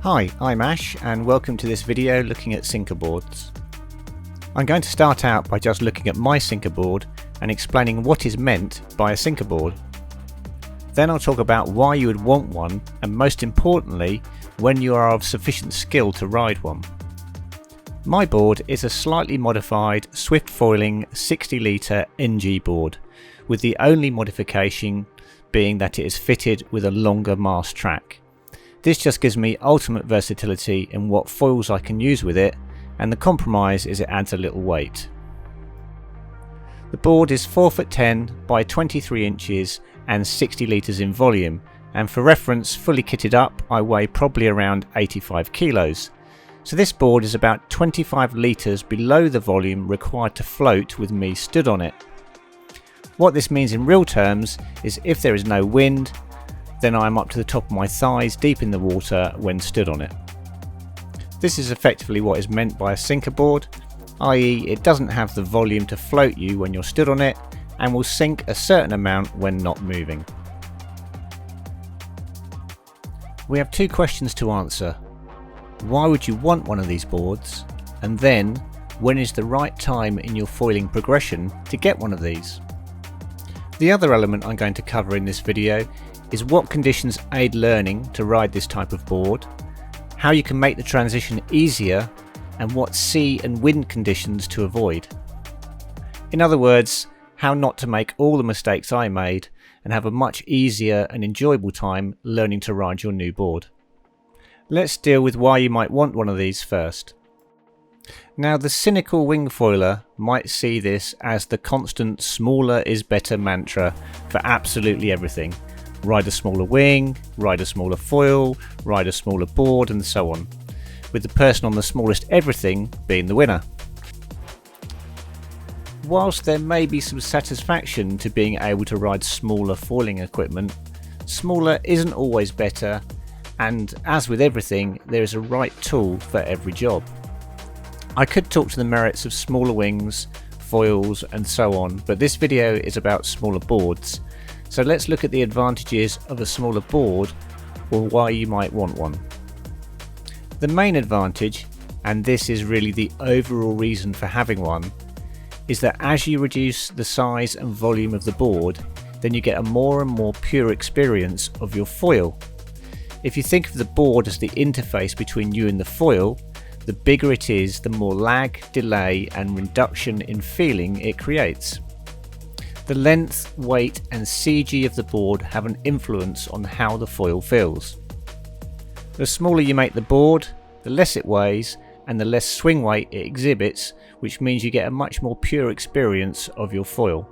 Hi, I'm Ash and welcome to this video looking at sinker boards. I'm going to start out by just looking at my sinker board and explaining what is meant by a sinker board. Then I'll talk about why you would want one and most importantly when you are of sufficient skill to ride one. My board is a slightly modified swift foiling 60 litre NG board with the only modification being that it is fitted with a longer mast track. This just gives me ultimate versatility in what foils I can use with it, and the compromise is it adds a little weight. The board is 4'10" by 23 inches and 60 litres in volume, and for reference, fully kitted up I weigh probably around 85 kilos. So this board is about 25 litres below the volume required to float with me stood on it. What this means in real terms is if there is no wind, then I am up to the top of my thighs deep in the water when stood on it. This is effectively what is meant by a sinker board, i.e. it doesn't have the volume to float you when you're stood on it and will sink a certain amount when not moving. We have two questions to answer. Why would you want one of these boards? And then, when is the right time in your foiling progression to get one of these? The other element I'm going to cover in this video is what conditions aid learning to ride this type of board, how you can make the transition easier, and what sea and wind conditions to avoid. In other words, how not to make all the mistakes I made and have a much easier and enjoyable time learning to ride your new board. Let's deal with why you might want one of these first. Now, the cynical wing foiler might see this as the constant smaller is better mantra for absolutely everything. Ride a smaller wing, ride a smaller foil, ride a smaller board, and so on, with the person on the smallest everything being the winner. Whilst there may be some satisfaction to being able to ride smaller foiling equipment, smaller isn't always better, and as with everything, there is a right tool for every job. I could talk to the merits of smaller wings, foils, and so on, but this video is about smaller boards. So let's look at the advantages of a smaller board or why you might want one. The main advantage, and this is really the overall reason for having one, is that as you reduce the size and volume of the board, then you get a more and more pure experience of your foil. If you think of the board as the interface between you and the foil, the bigger it is, the more lag, delay and reduction in feeling it creates. The length, weight and CG of the board have an influence on how the foil feels. The smaller you make the board, the less it weighs and the less swing weight it exhibits, which means you get a much more pure experience of your foil.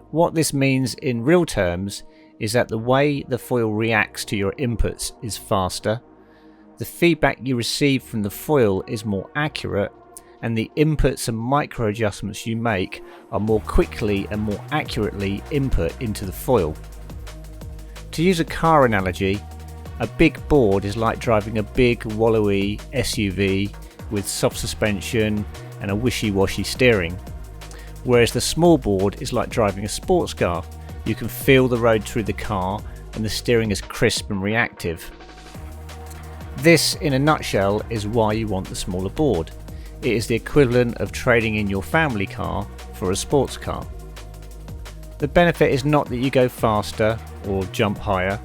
What this means in real terms is that the way the foil reacts to your inputs is faster, the feedback you receive from the foil is more accurate, and the inputs and micro adjustments you make are more quickly and more accurately input into the foil. To use a car analogy, a big board is like driving a big wallowy SUV with soft suspension and a wishy-washy steering, whereas the small board is like driving a sports car. You can feel the road through the car and the steering is crisp and reactive. This, in a nutshell, is why you want the smaller board. It is the equivalent of trading in your family car for a sports car. The benefit is not that you go faster or jump higher.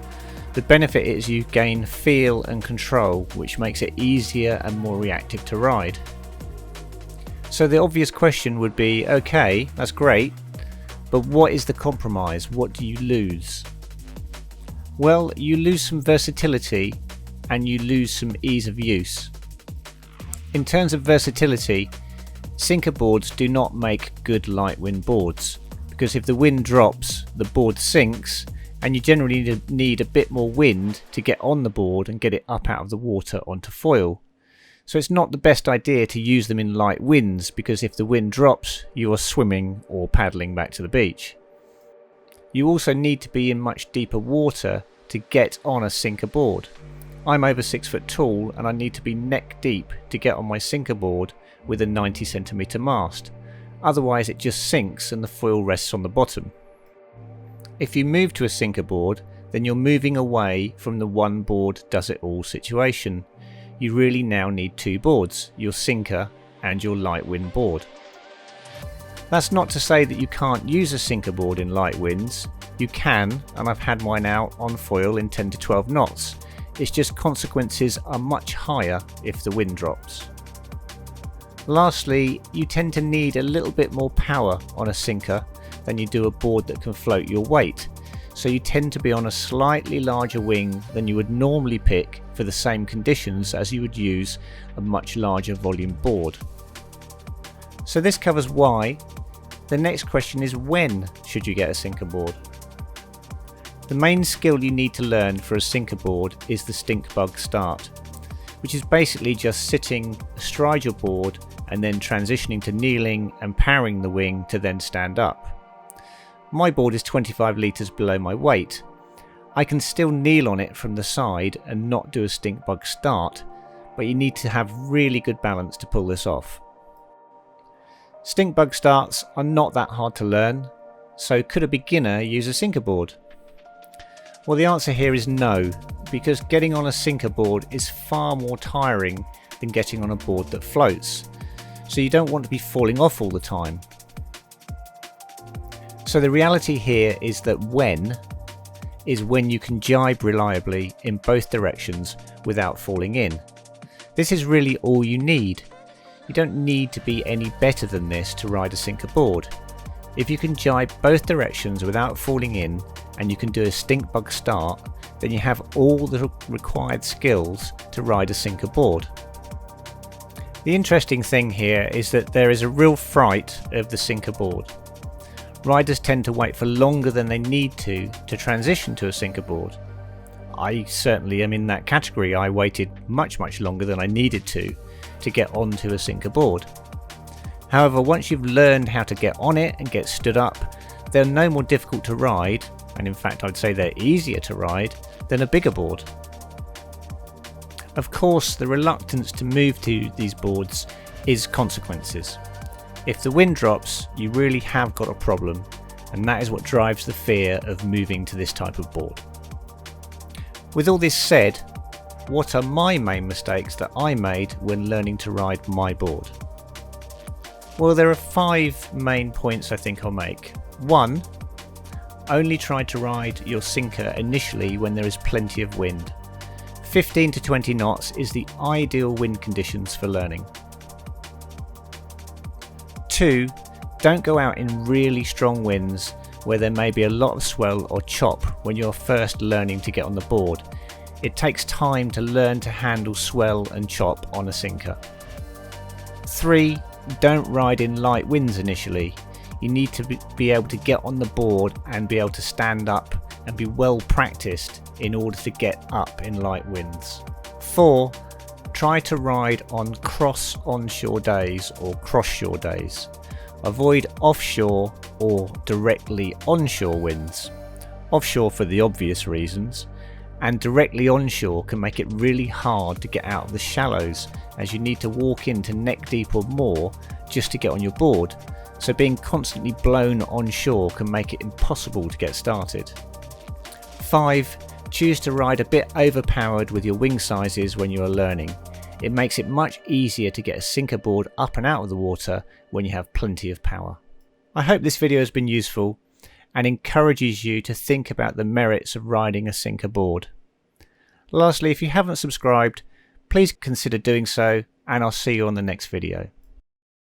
The benefit is you gain feel and control, which makes it easier and more reactive to ride. So the obvious question would be, okay, that's great, but what is the compromise? What do you lose? Well, you lose some versatility and you lose some ease of use. In terms of versatility, sinker boards do not make good light wind boards, because if the wind drops, the board sinks, and you generally need a bit more wind to get on the board and get it up out of the water onto foil. So it's not the best idea to use them in light winds, because if the wind drops, you are swimming or paddling back to the beach. You also need to be in much deeper water to get on a sinker board. I'm over 6 foot tall and I need to be neck deep to get on my sinker board with a 90 centimetre mast, otherwise it just sinks and the foil rests on the bottom. If you move to a sinker board, then you're moving away from the one board does it all situation. You really now need two boards, your sinker and your light wind board. That's not to say that you can't use a sinker board in light winds. You can, and I've had mine out on foil in 10 to 12 knots. It's just consequences are much higher if the wind drops. Lastly, you tend to need a little bit more power on a sinker than you do a board that can float your weight, so you tend to be on a slightly larger wing than you would normally pick for the same conditions as you would use a much larger volume board. So this covers why. The next question is, when should you get a sinker board? The main skill you need to learn for a sinker board is the stink bug start, which is basically just sitting astride your board and then transitioning to kneeling and powering the wing to then stand up. My board is 25 litres below my weight. I can still kneel on it from the side and not do a stink bug start, but you need to have really good balance to pull this off. Stink bug starts are not that hard to learn, so could a beginner use a sinker board? Well, the answer here is no, because getting on a sinker board is far more tiring than getting on a board that floats, so you don't want to be falling off all the time. So the reality here is that when you can jibe reliably in both directions without falling in. This is really all you need. You don't need to be any better than this to ride a sinker board. If you can jibe both directions without falling in, and you can do a stink bug start, then you have all the required skills to ride a sinker board. The interesting thing here is that there is a real fright of the sinker board. Riders tend to wait for longer than they need to transition to a sinker board. I certainly am in that category. I waited much longer than I needed to get onto a sinker board. However, once you've learned how to get on it and get stood up, they're no more difficult to ride, and in fact I'd say they're easier to ride than a bigger board. Of course, the reluctance to move to these boards is consequences. If the wind drops, you really have got a problem, and that is what drives the fear of moving to this type of board. With all this said, what are my main mistakes that I made when learning to ride my board? Well, there are 5 main points I think I'll make. 1. Only try to ride your sinker initially when there is plenty of wind. 15 to 20 knots is the ideal wind conditions for learning. 2. Don't go out in really strong winds where there may be a lot of swell or chop when you're first learning to get on the board. It takes time to learn to handle swell and chop on a sinker. 3. Don't ride in light winds initially. You need to be able to get on the board and be able to stand up and be well practiced in order to get up in light winds. 4. Try to ride on cross onshore days or cross shore days. Avoid offshore or directly onshore winds. Offshore for the obvious reasons, and directly onshore can make it really hard to get out of the shallows, as you need to walk into neck deep or more just to get on your board, so being constantly blown onshore can make it impossible to get started. 5. Choose to ride a bit overpowered with your wing sizes when you are learning. It makes it much easier to get a sinker board up and out of the water when you have plenty of power. I hope this video has been useful and encourages you to think about the merits of riding a sinker board. Lastly, if you haven't subscribed, please consider doing so, and I'll see you on the next video.